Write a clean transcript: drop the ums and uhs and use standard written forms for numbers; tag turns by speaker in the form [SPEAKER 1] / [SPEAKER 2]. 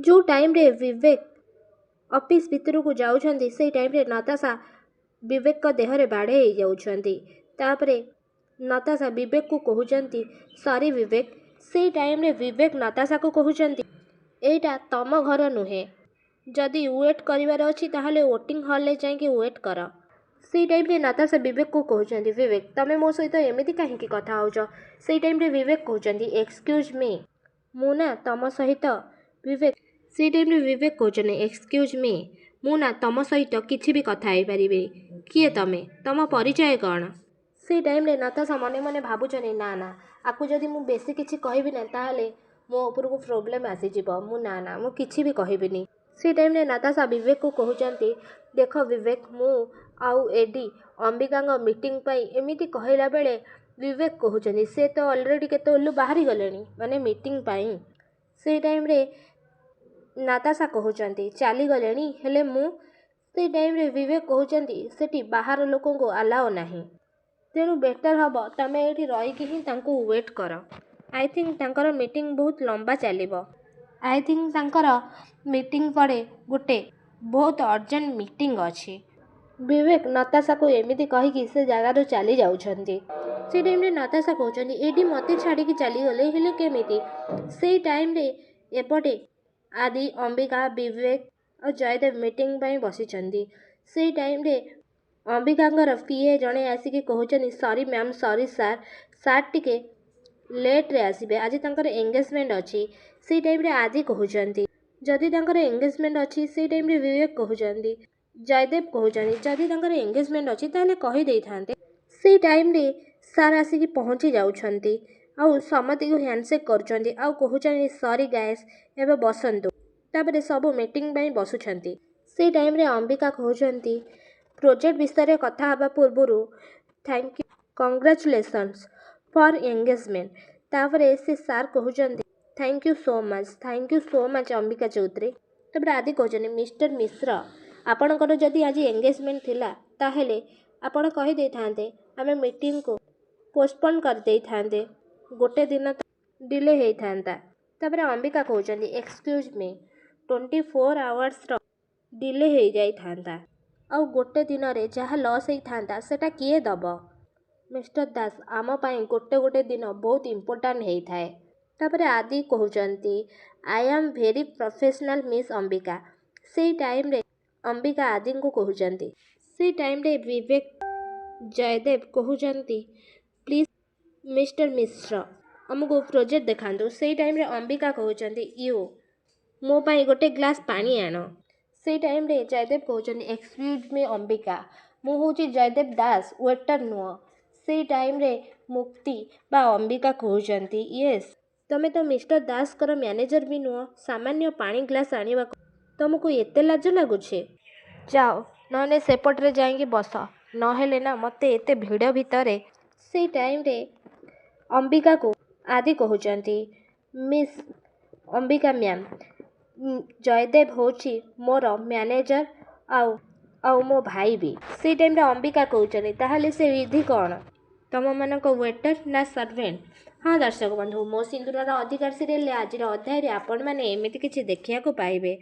[SPEAKER 1] जो टाइम रे विवेक ऑफिस भितर को जाउछंती से टाइम रे नताशा विवेक को देहरे बाड़े हो जाउछंती। तापरे नताशा विवेक को कहउछंती सॉरी विवेक। से टाइम रे विवेक नताशा को कहउछंती एटा तम घर नुहे, जदि वेट करिवार अछि ताहले वोटिंग हॉल ले जाके वेट कर। से टाइम रे नताशा विवेक को कहउछंती विवेक तमे मो सहित एमिति काहेकि कथा होउछ। से टाइम रे विवेक कहउछंती एक्सक्यूज मी मु ना तम सहित विवेक। से टाइम रे विवेक कहउछंती एक्सक्यूज मी मु ना तम सहित किछि भी कथा हेई परिबे। किए तमे तम परिचय कौन। से टाइम रे नताशा मने मने भाबुछनी ना ना आकु जदि मु बेसी किछि कहबी ना ताहले मो ऊपर को प्रॉब्लम आसी जिवो। मु ना ना मु किछि भी कहबिनी। से टाइम रे नताशा विवेक को कहउछंती देख विवेक मु आउ एडी अंबिका मीटिंग पाई एमिति कहला बेले विवेक कहउछंती से तो ऑलरेडी केते ओलु बाहरी गलेनी माने मीटिंग पाई। से टाइम रे नताशा कहउछंती चाली गलेनी हेले मु। से टाइम रे विवेक कहउछंती सेठी बाहर लोकों को अलाउ नाही, तेणु बेटर हबो तमे एठी रही कि ही तांको वेट कर। आई थिंक तांकर मीटिंग बहुत लंबा चलिबो। आई थिंक तांकर मीटिंग पड़े गोटे बहुत अर्जेंट मीटिंग अछि। विवेक नताशा को एमिति कहिकी से जगार चली जाउछंती। से टाइम रे नताशा कहउछंती एडी मते छाड़ी की चली गले हेले केमिति। से टाइम रे एपटे आदि अंबिका विवेक और जयदेव मीटिंग पाई बसिछंती। से टाइम रे अंबिकांगर पीए जणे आसिकी कहउछंती sorry ma'am sorry sir sir टिके लेट रे आसीबे आज तांकर एंगेजमेंट अछि। से टाइम रे आदि कहउछंती जदि तांकर एंगेजमेंट अछि। से टाइम रे विवेक कहउछंती जयदेव कहउछंती जदि तांकर एंगेजमेंट अछि ताले कहि देई थांते। से टाइम रे सर आसिकी पहुंची जाउछंती आउ समति को हैंडशेक करूछंती आउ कहउछंती सॉरी गाइस एबे बसंतु। तापरे सब मीटिंग पाई बसुछंती। से टाइम रे अंबिका कहउछंती प्रोजेक्ट विषय कथा हबा पूर्वरु thank you congratulations for engagement. तापरे से सर कहउछंती thank you so much Ambika Chaudhary. तापरे आदि कहउछंती मिस्टर मिश्र आपणकर जदि आज एंगेजमेंट थिला ताहेले आपण कहि देई थांते आमे मीटिंग को पोस्टपोन कर देई थांते गोटे दिन डिले हेई थांता। तापरे अंबिका कहउछंती एक्सक्यूज मी 24 आवर्स रो डिले हेई जाई थांता आउ गोटे दिन रे जहा लॉस हेई थांता सेटा किए दबो। मिस्टर दास आम पाई गोटे गोटे दिन बहुत इंपोर्टेंट हेई थाए। तापरे आदि कहउछंती I am very professional miss Ambika. से टाइम रे अंबिका आदि को कहउछंती। से टाइम रे विवेक जयदेव कहउछंती प्लीज मिस्टर मिश्र हमको प्रोजेक्ट देखांतु। से टाइम रे अंबिका कहउछंती यू मो पाई गोटे ग्लास पानी आनो। से टाइम रे जयदेव कहउछंती एक्सक्यूज मी अंबिका मु होची जयदेव दास वेटर नुह। से टाइम रे मुक्ति बा अंबिका कहउछंती यस तमे तो मिस्टर दास कर मैनेजर भी नुह सामान्य पानी ग्लास आनिबा तुमको एते लाज लागुछे। जाओ नहने सेपटरे जाइके बस नहेले ना मते एते भिड़ भितरे। से टाइम रे अंबिका को आदि कहउछंती मिस अंबिका मैम जयदेव होची मोर मैनेजर आउ आउ मो भाई भी। से टाइम रे अंबिका कहउछंती ताहले से विधि कौन तम मानक वेटर ना सर्वेंट। हाँ दर्शक बंधु मो सिंदूरर अधिकार सीरियल आज अध्याय आपण मैंने एमिति किछि देखिया को पाइबे।